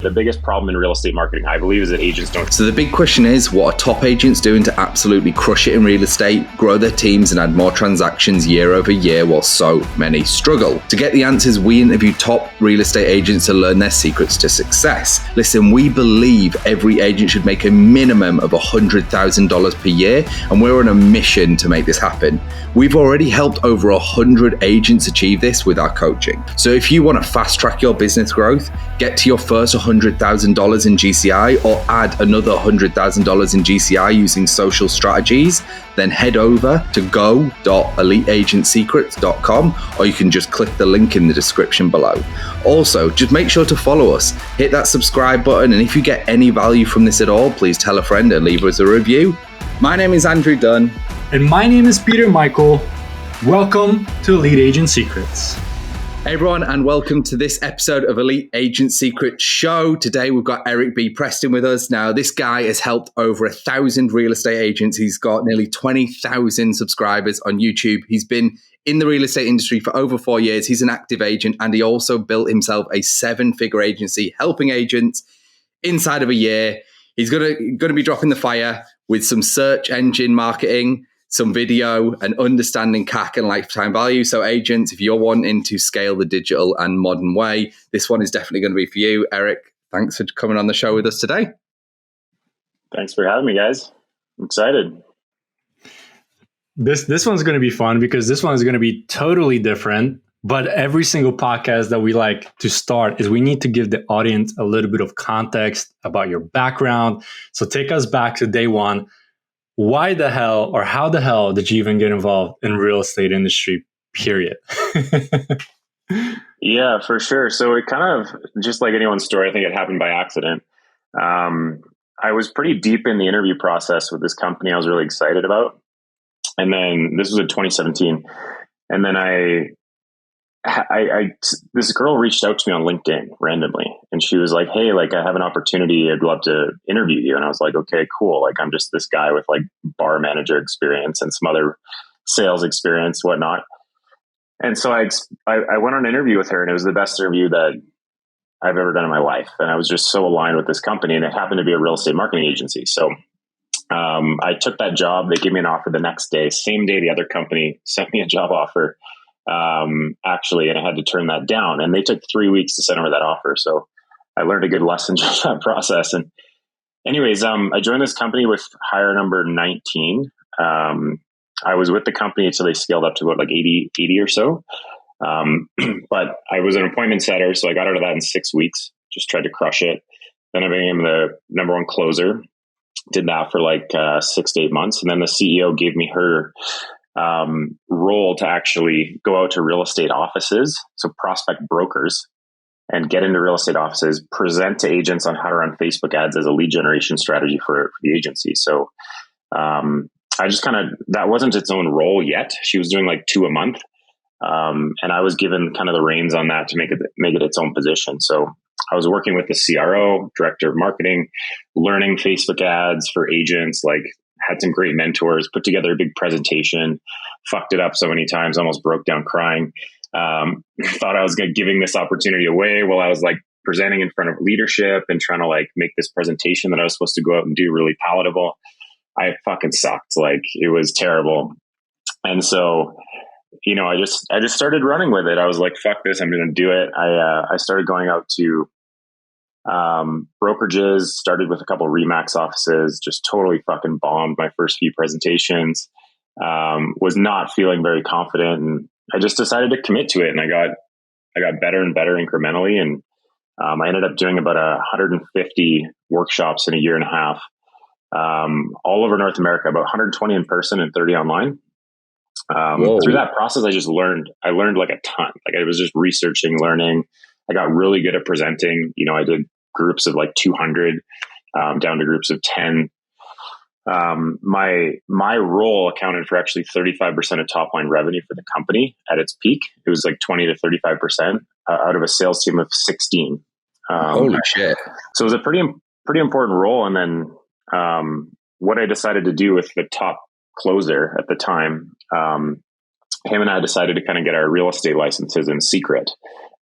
The biggest problem in real estate marketing, I believe, is that agents don't. So the big question is, what are top agents doing to absolutely crush it in real estate, grow their teams and add more transactions year over year while so many struggle? To get the answers, we interview top real estate agents to learn their secrets to success. Listen, we believe every agent should make a minimum of $100,000 per year, and we're on a mission to make this happen. We've already helped over 100 agents achieve this with our coaching. So if you want to fast track your business growth, get to your first $100,000 in GCI or add another $100,000 in GCI using social strategies, then head over to go.eliteagentsecrets.com, or you can just click the link in the description below. Also, just make sure to follow us, hit that subscribe button, and if you get any value from this at all, please tell a friend and leave us a review. My name is Andrew Dunn. And my name is Peter Michael. Welcome to Elite Agent Secrets. Hey everyone, and welcome to this episode of Elite Agent Secrets Show. Today we've got Eric B. Preston with us. Now, this guy has helped over 1,000 real estate agents. He's got nearly 20,000 subscribers on YouTube. He's been in the real estate industry for over 4 years. He's an active agent, and he also built himself a 7-figure agency helping agents inside of a year. He's going to be dropping the fire with some search engine marketing, some video, and understanding CAC and lifetime value. So agents, if you're wanting to scale the digital and modern way, this one is definitely going to be for you. Eric, thanks for coming on the show with us today. Thanks for having me, guys. I'm excited. This one's going to be fun because this one is going to be totally different. But every single podcast that we like to start is we need to give the audience a little bit of context about your background. So take us back to day one. Why the hell or how the hell did you even get involved in real estate industry, period? Yeah, for sure. So it kind of, just like anyone's story, I think it happened by accident. I was pretty deep in the interview process with this company I was really excited about. And then this was in 2017. And then this girl reached out to me on LinkedIn randomly, and she was like, "Hey, like I have an opportunity. I'd love to interview you." And I was like, "Okay, cool. Like I'm just this guy with like bar manager experience and some other sales experience, whatnot." And so I went on an interview with her, and it was the best interview that I've ever done in my life. And I was just so aligned with this company, and it happened to be a real estate marketing agency. So I took that job. They gave me an offer the next day. Same day, the other company sent me a job offer. Actually, and I had to turn that down, and they took 3 weeks to send over that offer. So I learned a good lesson just that process. And anyways, I joined this company with hire number 19. I was with the company until they scaled up to about like 80 or so. But I was an appointment setter. So I got out of that in 6 weeks, just tried to crush it. Then I became the number one closer, did that for like 6 to 8 months. And then the CEO gave me her role to actually go out to real estate offices, so prospect brokers, and get into real estate offices, present to agents on how to run Facebook ads as a lead generation strategy for the agency. So I just that wasn't its own role yet. She was doing like 2 a month, and I was given kind of the reins on that to make it its own position. So I was working with the CRO, director of marketing, learning Facebook ads for agents, like had some great mentors, put together a big presentation, fucked it up so many times, almost broke down crying. Thought I was giving this opportunity away while I was like presenting in front of leadership and trying to like make this presentation that I was supposed to go out and do really palatable. I fucking sucked. Like it was terrible. And so, I just started running with it. I was like, fuck this, I'm going to do it. I started going out to brokerages, started with a couple of Remax offices, just totally fucking bombed my first few presentations, was not feeling very confident, and I just decided to commit to it, and I got better and better incrementally, and I ended up doing about 150 workshops in a year and a half, all over North America, about 120 in person and 30 online. Through that process, I learned like a ton. Like I was just researching, learning. I got really good at presenting. I did groups of like 200 down to groups of 10. My role accounted for actually 35% of top line revenue for the company at its peak. It was like 20 to 35% out of a sales team of 16. Holy shit. So it was a pretty important role. And then what I decided to do with the top closer at the time, him and I decided to kind of get our real estate licenses in secret.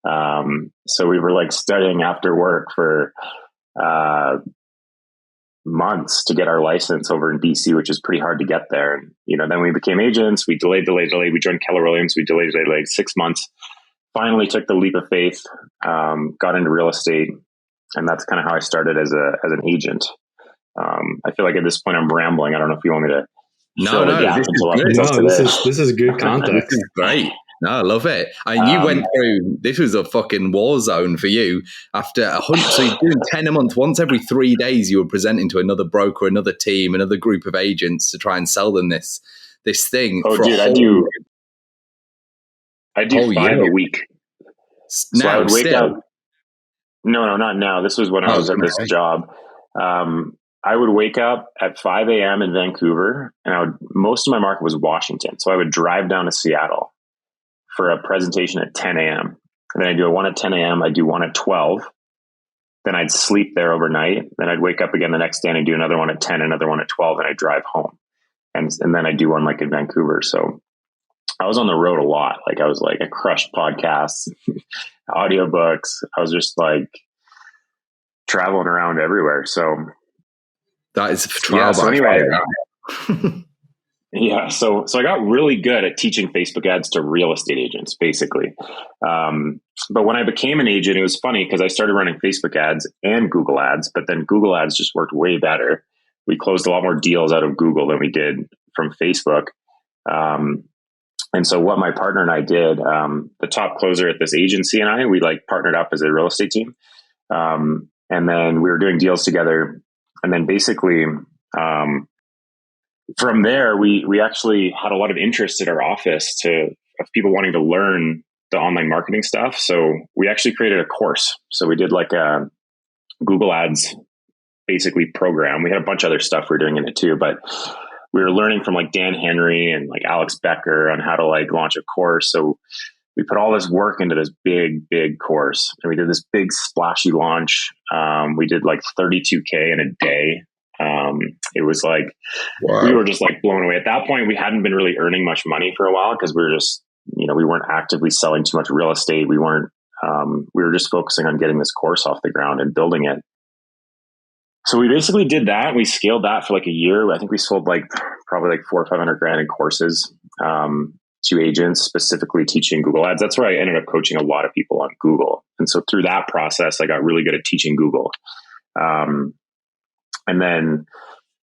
So we were like studying after work for months to get our license over in BC, which is pretty hard to get there. And, then we became agents. We delayed. We joined Keller Williams. We delayed 6 months. Finally took the leap of faith, got into real estate. And that's kind of how I started as an agent. I feel like at this point I'm rambling. I don't know if you want me to. This is good context. This is great. No, I love it. And you went through, this was a fucking war zone for you after a hunt. So you're doing 10 a month. Once every 3 days, you were presenting to another broker, another team, another group of agents to try and sell them this thing. Oh, dude, I do 5 a week. Now, so I would wake up. No, not now. This was when I was at this job. I would wake up at 5 a.m. in Vancouver, and most of my market was Washington. So I would drive down to Seattle for a presentation at 10 a.m. And then I'd do one at 10 a.m. I'd do one at 12. Then I'd sleep there overnight. Then I'd wake up again the next day and I'd do another one at 10, another one at 12, and I'd drive home. And then I'd do one like in Vancouver. So I was on the road a lot. Like I crushed podcasts, audiobooks. I was just like traveling around everywhere. So that is trial by fire. Yeah. So I got really good at teaching Facebook ads to real estate agents, basically. But when I became an agent, it was funny because I started running Facebook ads and Google ads, but then Google ads just worked way better. We closed a lot more deals out of Google than we did from Facebook. And so what my partner and I did, the top closer at this agency and I, we like partnered up as a real estate team. And then we were doing deals together. And then basically, from there, we actually had a lot of interest at our office of people wanting to learn the online marketing stuff. So we actually created a course. So we did like a Google Ads basically program. We had a bunch of other stuff we were doing in it too, but we were learning from like Dan Henry and like Alex Becker on how to like launch a course. So we put all this work into this big course, and we did this big splashy launch. We did like 32K in a day. It was like, wow. We were just like blown away. At that point, we hadn't been really earning much money for a while because we were just, we weren't actively selling too much real estate. We were just focusing on getting this course off the ground and building it. So we basically did that. We scaled that for like a year. I think we sold like probably like $400,000 or $500,000 in courses, to agents, specifically teaching Google ads. That's where I ended up coaching a lot of people on Google. And so through that process, I got really good at teaching Google. And then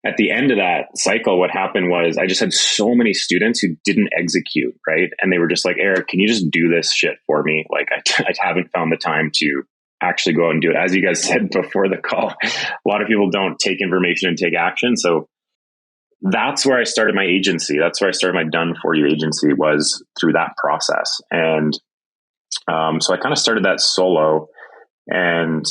at the end of that cycle, what happened was I just had so many students who didn't execute, right? And they were just like, Eric, can you just do this shit for me? Like I haven't found the time to actually go out and do it. As you guys said before the call, a lot of people don't take information and take action. So that's where I started my agency. That's where I started my Done For You agency, was through that process. And so I kind of started that solo, and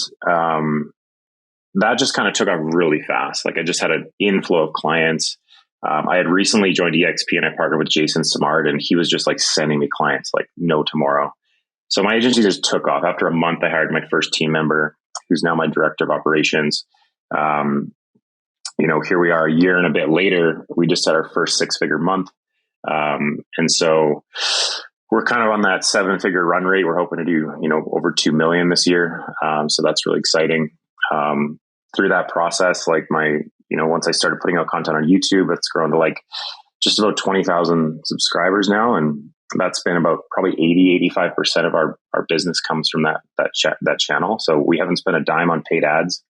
that just kind of took off really fast. Like I just had an inflow of clients. I had recently joined EXP and I partnered with Jason Samard, and he was just like sending me clients like no tomorrow. So my agency just took off. After a month, I hired my first team member, who's now my director of operations. Here we are a year and a bit later, we just had our first 6-figure month. And so we're kind of on that 7-figure run rate. We're hoping to do, over 2 million this year. So that's really exciting. Through that process, like once I started putting out content on YouTube, it's grown to like just about 20,000 subscribers now. And that's been about probably 85% of our business comes from that channel. So we haven't spent a dime on paid ads.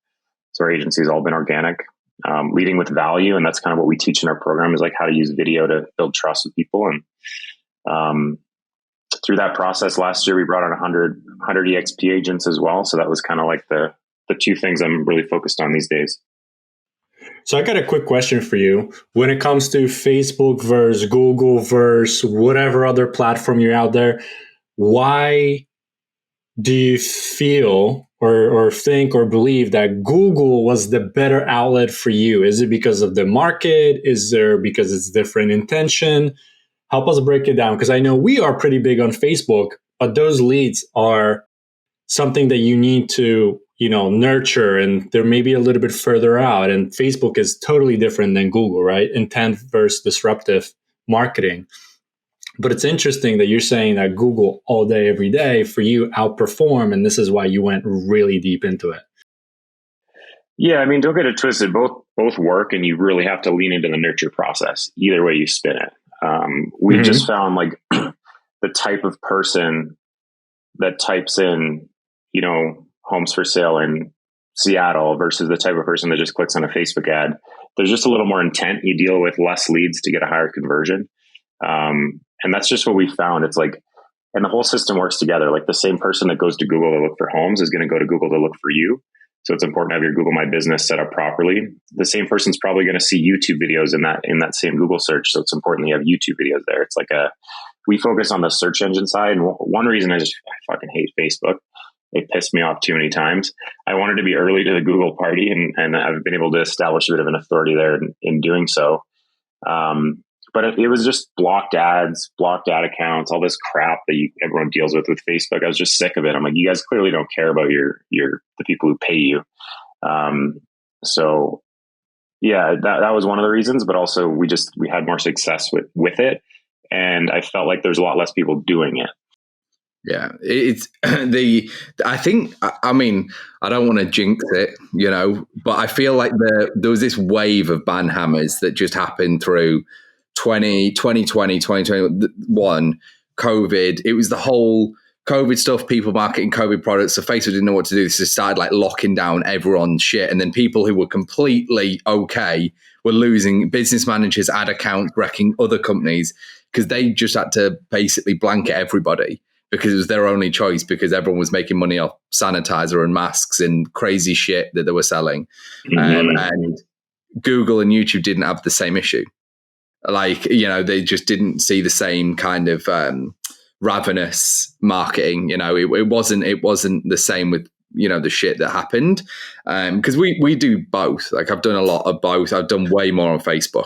So our agency has all been organic, leading with value. And that's kind of what we teach in our program, is like how to use video to build trust with people. And through that process, last year, we brought on 100 EXP agents as well. So that was kind of like the two things I'm really focused on these days. So I got a quick question for you. When it comes to Facebook versus Google versus whatever other platform you're out there, why do you feel or think or believe that Google was the better outlet for you? Is it because of the market? Is there because it's different intention? Help us break it down, because I know we are pretty big on Facebook, but those leads are something that you need to nurture, and they're maybe a little bit further out. And Facebook is totally different than Google, right? Intent versus disruptive marketing. But it's interesting that you're saying that Google all day, every day for you outperform, and this is why you went really deep into it. Yeah, I mean, don't get it twisted. Both work, and you really have to lean into the nurture process. Either way you spin it. We've just found like the type of person that types in, homes for sale in Seattle versus the type of person that just clicks on a Facebook ad. There's just a little more intent. You deal with less leads to get a higher conversion. And that's just what we found. It's like, and the whole system works together. Like the same person that goes to Google to look for homes is going to go to Google to look for you. So it's important to have your Google My Business set up properly. The same person's probably going to see YouTube videos in that same Google search. So it's important that you have YouTube videos there. It's like we focus on the search engine side. And one reason I fucking hate Facebook. It pissed me off too many times. I wanted to be early to the Google party, and I've been able to establish a bit of an authority there in doing so. But it was just blocked ads, blocked ad accounts, all this crap that everyone deals with Facebook. I was just sick of it. I'm like, you guys clearly don't care about the people who pay you. So yeah, that was one of the reasons, but also we had more success with it. And I felt like there's a lot less people doing it. Yeah, it's I think, I mean, I don't want to jinx it, but I feel like there was this wave of banhammers that just happened through 2020, 2021, COVID. It was the whole COVID stuff, people marketing COVID products. So Facebook didn't know what to do. So they started like locking down everyone's shit. And then people who were completely okay were losing business managers, ad accounts, wrecking other companies because they just had to basically blanket everybody because it was their only choice because everyone was making money off sanitizer and masks and crazy shit that they were selling. And Google and YouTube didn't have the same issue. Like, they just didn't see the same kind of ravenous marketing. It wasn't the same with, the shit that happened. Because we do both. Like I've done a lot of both. I've done way more on Facebook,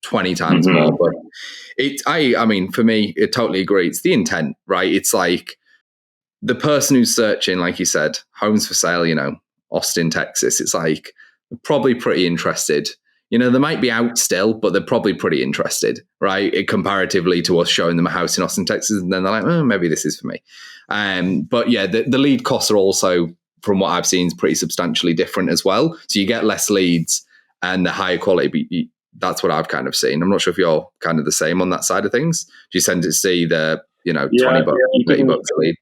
20 times more. But I mean, for me, I totally agree. It's the intent, right? It's like the person who's searching, like you said, homes for sale, Austin, Texas. It's like probably pretty interested. They might be out still, but they're probably pretty interested, right? Comparatively to us showing them a house in Austin, Texas. And then they're like, oh, maybe this is for me. But yeah, the lead costs are also, from what I've seen, is pretty substantially different as well. So you get less leads and the higher quality. That's what I've kind of seen. I'm not sure if you're kind of the same on that side of things. Do you tend to see the, $20, $30 a lead?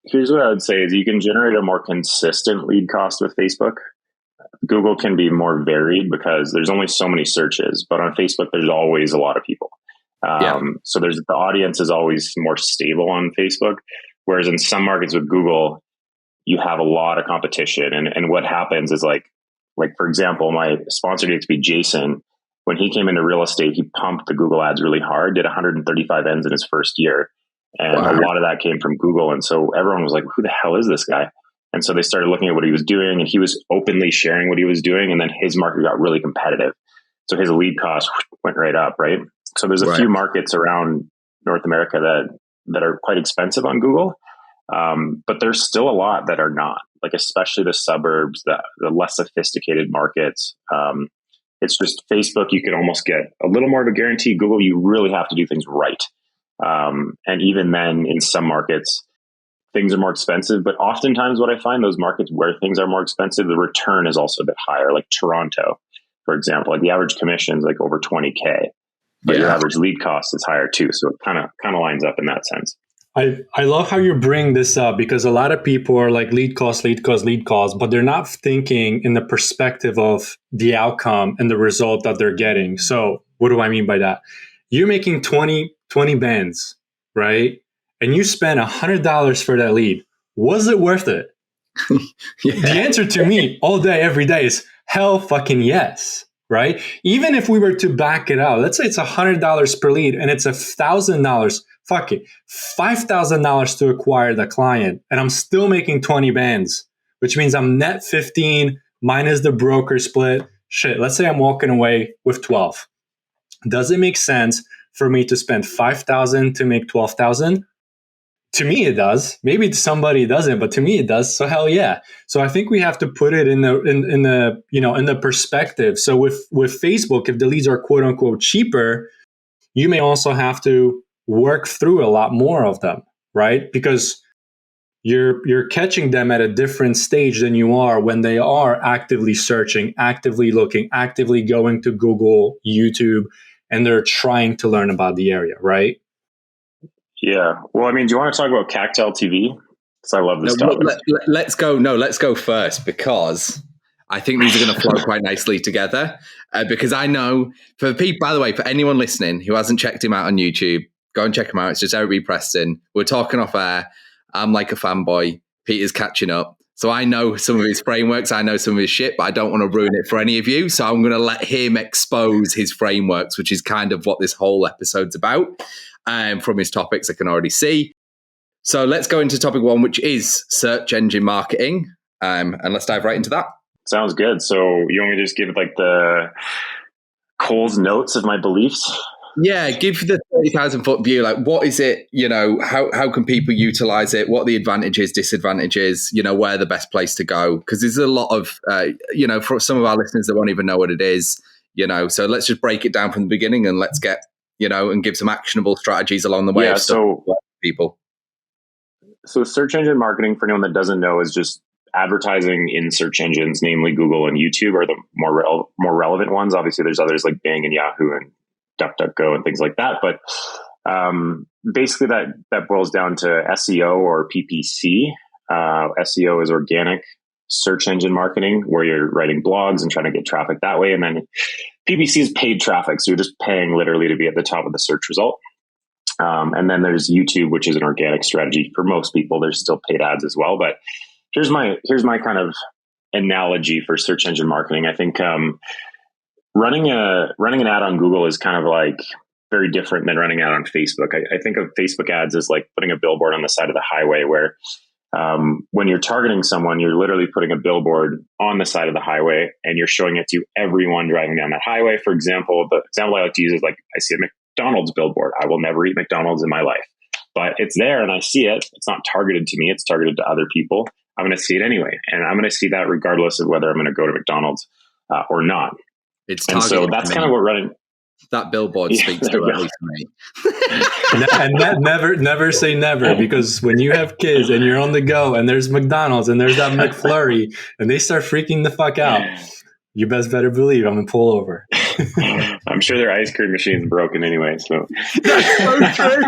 Here's what I would say is you can generate a more consistent lead cost with Facebook. Google can be more varied because there's only so many searches, but on Facebook, there's always a lot of people. So the audience is always more stable on Facebook. Whereas in some markets with Google, you have a lot of competition. And what happens is like, for example, my sponsor to be Jason, when he came into real estate, he pumped the Google ads really hard, did 135 ends in his first year. And a lot of that came from Google. And so everyone was like, who the hell is this guy? And so they started looking at what he was doing, and he was openly sharing what he was doing. And then his market got really competitive. So his lead cost went right up, right? So there's a few markets around North America that are quite expensive on Google. But there's still a lot that are not, like especially the suburbs, the less sophisticated markets. It's just Facebook, you can almost get a little more of a guarantee. Google, you really have to do things right. And even then in some markets, things are more expensive, but oftentimes what I find those markets where things are more expensive, the return is also a bit higher. Like Toronto, for example, like the average commission is like over 20K, but your average lead cost is higher too. So it kind of lines up in that sense. I love how you bring this up because a lot of people are like lead cost, but they're not thinking in the perspective of the outcome and the result that they're getting. So what do I mean by that? You're making 20 bands, right? And you spend $100 for that lead. Was it worth it? The answer to me all day, every day is hell fucking yes, right? Even if we were to back it out, let's say it's $100 per lead and it's $1,000, fuck it, $5,000 to acquire the client, and I'm still making 20 bands, which means I'm net 15 minus the broker split. Shit, let's say I'm walking away with 12. Does it make sense for me to spend $5,000 to make $12,000? To me, it does. Maybe to somebody it doesn't, but to me, it does. So hell yeah. So I think we have to put it in the perspective. So with Facebook, if the leads are quote unquote cheaper, you may also have to work through a lot more of them, right? Because you're catching them at a different stage than you are when they are actively searching, actively looking, actively going to Google, YouTube, and they're trying to learn about the area, right? Yeah. Well, I mean, do you want to talk about CAC to LTV? Because I love this topic. Let's go. No, let's go first, because I think these are going to flow quite nicely together. Because I know for people, by the way, for anyone listening who hasn't checked him out on YouTube, go and check him out. It's just Eric B. Preston. We're talking off air. I'm like a fanboy. Peter's catching up. So I know some of his frameworks. I know some of his shit, but I don't want to ruin it for any of you. So I'm going to let him expose his frameworks, which is kind of what this whole episode's about. From his topics, I can already see. So let's go into topic one, which is search engine marketing. And let's dive right into that. Sounds good. So you want me to just give it like the Cole's notes of my beliefs? Yeah, give the 30,000 foot view. Like, what is it? You know, how can people utilize it? What are the advantages, disadvantages? You know, where the best place to go? Because there's a lot of, you know, for some of our listeners that won't even know what it is. You know, so let's just break it down from the beginning and let's get, you know, and give some actionable strategies along the way. Yeah. Of So people. So search engine marketing, for anyone that doesn't know, is just advertising in search engines, namely Google and YouTube are the more relevant ones. Obviously, there's others like Bing and Yahoo and DuckDuckGo and things like that. But basically, that boils down to SEO or PPC. SEO is organic search engine marketing, where you're writing blogs and trying to get traffic that way. And then PPC is paid traffic. So you're just paying literally to be at the top of the search result. And then there's YouTube, which is an organic strategy for most people. There's still paid ads as well. But here's my kind of analogy for search engine marketing. I think running an ad on Google is kind of like very different than running an ad on Facebook. I think of Facebook ads as like putting a billboard on the side of the highway, where when you're targeting someone, you're literally putting a billboard on the side of the highway and you're showing it to everyone driving down that highway. For example, the example I like to use is like, I see a McDonald's billboard. I will never eat McDonald's in my life, but it's there and I see it. It's not targeted to me. It's targeted to other people. I'm going to see it anyway. And I'm going to see that regardless of whether I'm going to go to McDonald's or not. And so that's kind of what running that billboard speaks to at least me. And never say never, because when you have kids and you're on the go and there's McDonald's and there's that McFlurry and they start freaking the fuck out, you better believe I'm going to pull over. I'm sure their ice cream machine's broken anyway. So that's so true.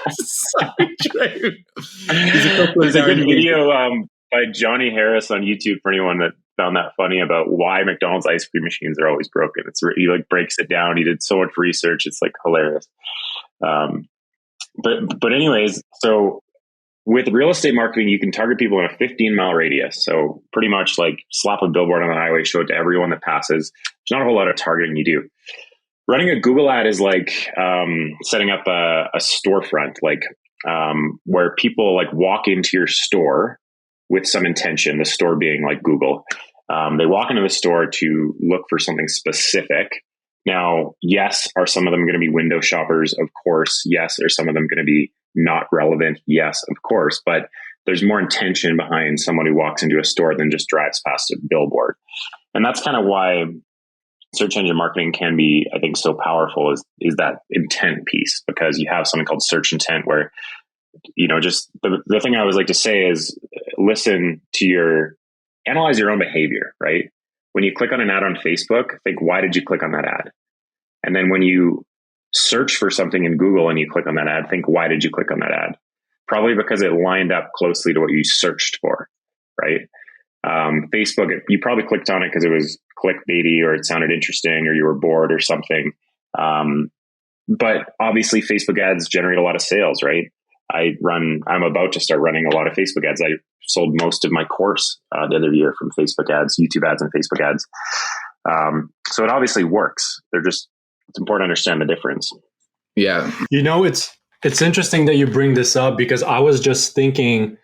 So true. There's a good video by Johnny Harris on YouTube for anyone that found that funny about why McDonald's ice cream machines are always broken. He like breaks it down. He did so much research. It's like hilarious. But anyways, so with real estate marketing, you can target people in a 15-mile radius. So pretty much like slap a billboard on the highway, show it to everyone that passes. There's not a whole lot of targeting you do. Running a Google ad is like setting up a storefront, like where people like walk into your store with some intention, the store being like Google. They walk into the store to look for something specific. Now, yes, are some of them going to be window shoppers? Of course. Yes. Are some of them going to be not relevant? Yes, of course. But there's more intention behind someone who walks into a store than just drives past a billboard. And that's kind of why search engine marketing can be, I think, so powerful is that intent piece, because you have something called search intent where, you know, just the thing I always like to say is analyze your own behavior, right? When you click on an ad on Facebook, think, why did you click on that ad? And then when you search for something in Google and you click on that ad, think, why did you click on that ad? Probably because it lined up closely to what you searched for, right? Facebook, you probably clicked on it because it was clickbaity or it sounded interesting or you were bored or something. But obviously Facebook ads generate a lot of sales, right? I'm about to start running a lot of Facebook ads. I sold most of my course the other year from Facebook ads, YouTube ads and Facebook ads. So it obviously works. It's important to understand the difference. Yeah. You know, it's interesting that you bring this up, because I was just thinking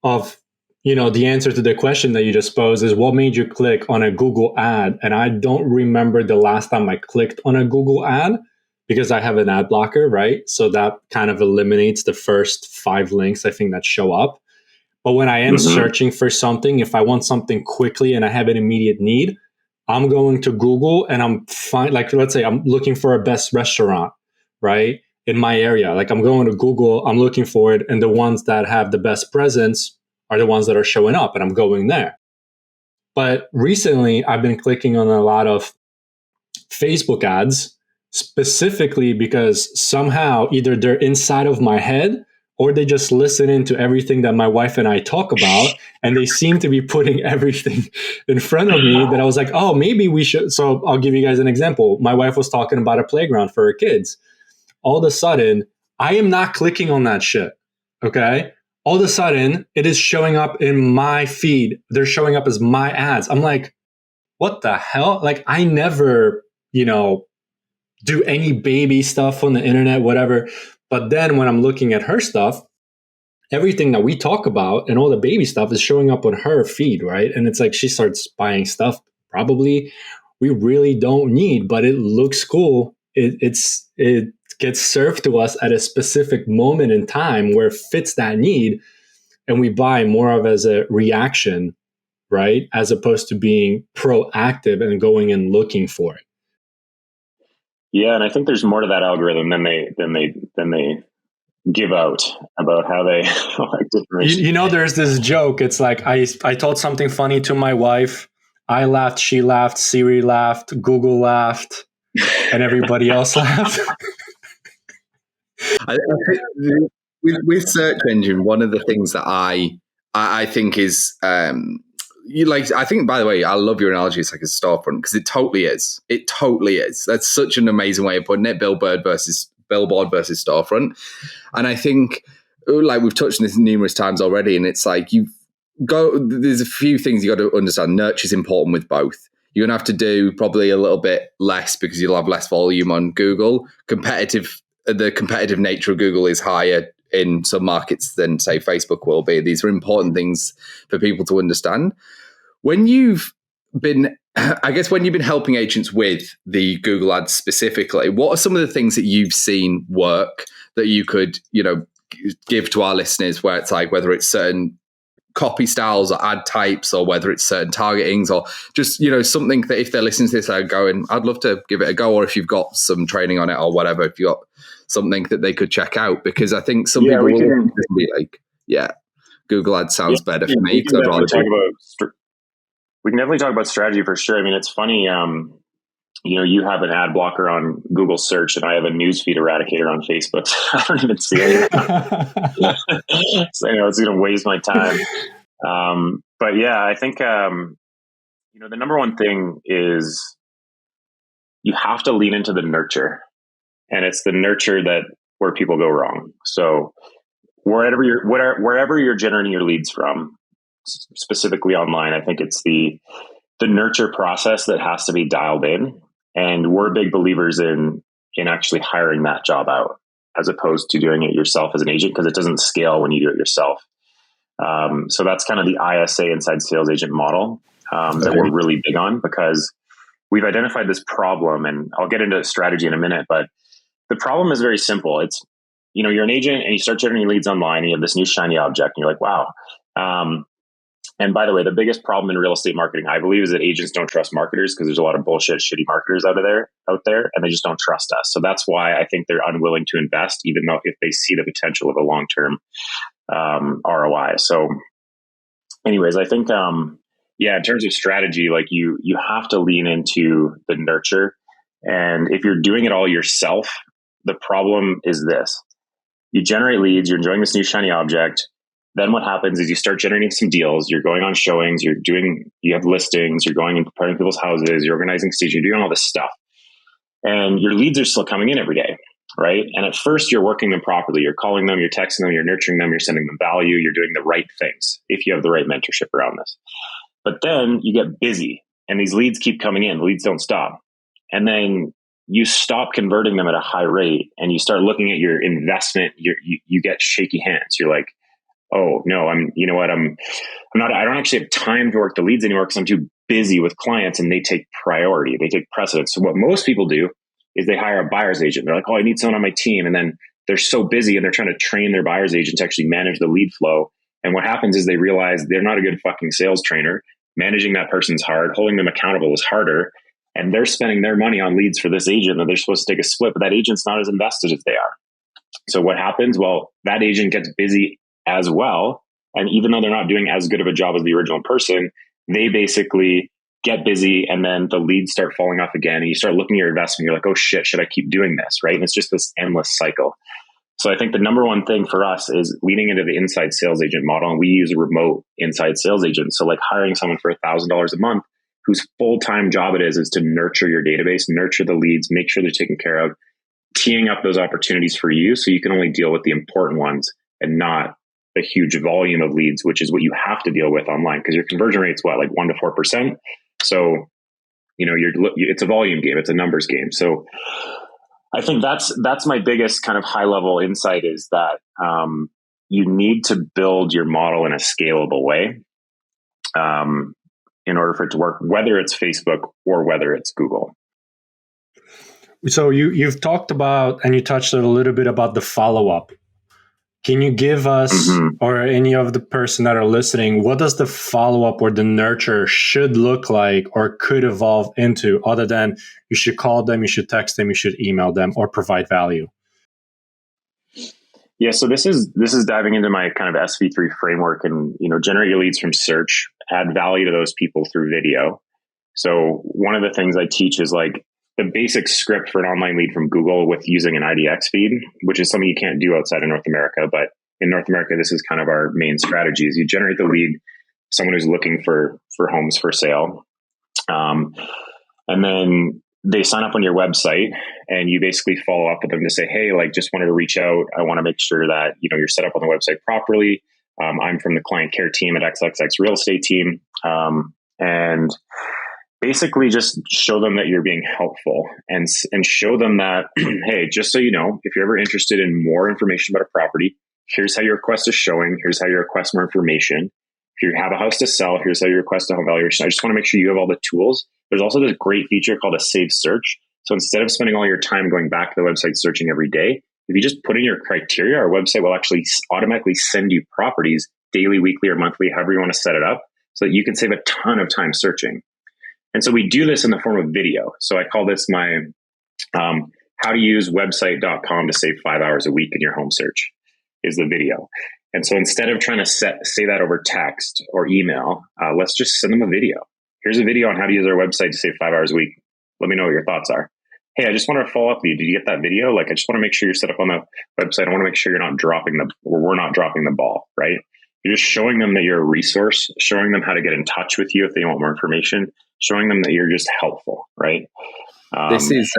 of, you know, the answer to the question that you just posed is what made you click on a Google ad? And I don't remember the last time I clicked on a Google ad, because I have an ad blocker, right? So that kind of eliminates the first 5 links I think that show up. But when I am searching for something, if I want something quickly and I have an immediate need, I'm going to Google and I'm fine. Like, let's say I'm looking for a best restaurant, right? In my area, like I'm going to Google, I'm looking for it, and the ones that have the best presence are the ones that are showing up, and I'm going there. But recently, I've been clicking on a lot of Facebook ads, specifically because somehow either they're inside of my head or they just listen into everything that my wife and I talk about, and they seem to be putting everything in front of me that I was like, oh, maybe we should. So I'll give you guys an example. My wife was talking about a playground for her kids. All of a sudden, I am not clicking on that shit. Okay. All of a sudden, it is showing up in my feed. They're showing up as my ads. I'm like, what the hell? Like, I never, do any baby stuff on the internet, whatever. But then when I'm looking at her stuff, everything that we talk about and all the baby stuff is showing up on her feed, right? And it's like she starts buying stuff probably we really don't need, but it looks cool. It gets served to us at a specific moment in time where it fits that need, and we buy more of as a reaction, right? As opposed to being proactive and going and looking for it. Yeah, and I think there's more to that algorithm than they give out about how they collect information. There's this joke. It's like I told something funny to my wife. I laughed, she laughed, Siri laughed, Google laughed, and everybody else laughed. With search engine, one of the things that I think is I think, by the way, I love your analogy. It's like a storefront, because it totally is. It totally is. That's such an amazing way of putting it. Billboard versus storefront. And I think, like, we've touched on this numerous times already, and it's like there's a few things you got to understand. Nurture is important with both. You're going to have to do probably a little bit less because you'll have less volume on Google. The competitive nature of Google is higher in some markets than, say, Facebook will be. These are important things for people to understand. When you've been helping agents with the Google ads specifically, what are some of the things that you've seen work that you could, give to our listeners, where it's like, whether it's certain copy styles or ad types, or whether it's certain targetings, or just, something that if they're listening to this, they're going, I'd love to give it a go, or if you've got some training on it or whatever, if you've got something that they could check out, because I think some people will be like, Google ads sounds better for me. We can definitely talk about strategy for sure. I mean, it's funny, you have an ad blocker on Google search, and I have a newsfeed eradicator on Facebook. I don't even see it. So, it's going to waste my time. But yeah, I think, the number one thing is you have to lean into the nurture, and it's the nurture where people go wrong. So wherever you're generating your leads from, specifically online, I think it's the nurture process that has to be dialed in. And we're big believers in actually hiring that job out, as opposed to doing it yourself as an agent, because it doesn't scale when you do it yourself. So that's kind of the ISA, inside sales agent model, that we're really big on, because we've identified this problem, and I'll get into strategy in a minute, but the problem is very simple. It's, you're an agent and you start generating leads online, and you have this new shiny object, and you're like, wow. And by the way, the biggest problem in real estate marketing, I believe, is that agents don't trust marketers, because there's a lot of bullshit, shitty marketers out there, and they just don't trust us. So that's why I think they're unwilling to invest, even though if they see the potential of a long-term ROI. So anyways, I think, in terms of strategy, like you have to lean into the nurture. And if you're doing it all yourself, the problem is this: you generate leads, you're enjoying this new shiny object. Then what happens is you start generating some deals. You're going on showings. You have listings. You're going and preparing people's houses. You're organizing stages. You're doing all this stuff, and your leads are still coming in every day, right? And at first, you're working them properly. You're calling them. You're texting them. You're nurturing them. You're sending them value. You're doing the right things if you have the right mentorship around this. But then you get busy, and these leads keep coming in. The leads don't stop, and then you stop converting them at a high rate, and you start looking at your investment. You get shaky hands. You're like, oh no, I don't actually have time to work the leads anymore, because I'm too busy with clients, and they take priority. They take precedence. So what most people do is they hire a buyer's agent. They're like, oh, I need someone on my team. And then they're so busy, and they're trying to train their buyer's agent to actually manage the lead flow. And what happens is they realize they're not a good fucking sales trainer. Managing that person's hard. Holding them accountable is harder. and they're spending their money on leads for this agent that they're supposed to take a split, but that agent's not as invested as they are. So what happens? Well, that agent gets busy as well. And even though they're not doing as good of a job as the original person, they basically get busy, and then the leads start falling off again. And you start looking at your investment. You're like, oh shit, should I keep doing this? Right. And it's just this endless cycle. So I think the number one thing for us is leaning into the inside sales agent model. And we use a remote inside sales agent. So like hiring someone for $1,000 a month whose full-time job it is to nurture your database, nurture the leads, make sure they're taken care of, teeing up those opportunities for you so you can only deal with the important ones and not a huge volume of leads, which is what you have to deal with online, because your conversion rate's what, like 1 to 4%. So, it's a volume game. It's a numbers game. So I think that's my biggest kind of high level insight is that you need to build your model in a scalable way in order for it to work, whether it's Facebook or whether it's Google. So you've talked about, and you touched a little bit about the follow-up. Can you give us, or any of the person that are listening, what does the follow-up or the nurture should look like or could evolve into, other than you should call them, you should text them, you should email them, or provide value? Yeah, so this is diving into my kind of SV3 framework, and generate your leads from search, add value to those people through video. So one of the things I teach is like the basic script for an online lead from Google with using an IDX feed, which is something you can't do outside of North America. But in North America, this is kind of our main strategy: is you generate the lead, someone who's looking for homes for sale, and then they sign up on your website, and you basically follow up with them to say, hey, like, just wanted to reach out. I want to make sure that you're set up on the website properly. I'm from the client care team at XXX Real Estate Team, and basically just show them that you're being helpful, and show them that, hey, just so you know, if you're ever interested in more information about a property, here's how your request is showing. Here's how you request more information. If you have a house to sell, here's how you request a home valuation. I just want to make sure you have all the tools. There's also this great feature called a save search. So instead of spending all your time going back to the website searching every day, if you just put in your criteria, our website will actually automatically send you properties daily, weekly, or monthly, however you want to set it up, so that you can save a ton of time searching. And so we do this in the form of video. So I call this my how to use website.com to save 5 hours a week in your home search is the video. And so instead of trying to say that over text or email, let's just send them a video. Here's a video on how to use our website to save 5 hours a week. Let me know what your thoughts are. Hey, I just want to follow up with you. Did you get that video? Like, I just want to make sure you're set up on the website. I want to make sure we're not dropping the ball, right? You're just showing them that you're a resource, showing them how to get in touch with you if they want more information, showing them that you're just helpful, right? This is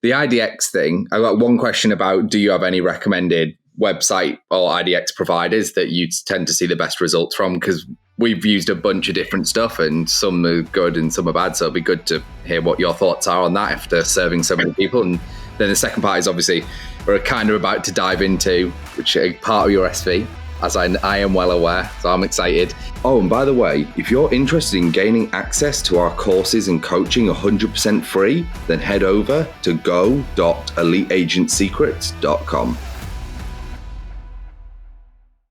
the IDX thing. I got one question about, do you have any recommended website or IDX providers that you tend to see the best results from? Because we've used a bunch of different stuff, and some are good and some are bad. So it'd be good to hear what your thoughts are on that after serving so many people. And then the second part is obviously we're kind of about to dive into, which is part of your SV, as I am well aware, so I'm excited. Oh, and by the way, if you're interested in gaining access to our courses and coaching 100% free, then head over to go.eliteagentsecrets.com.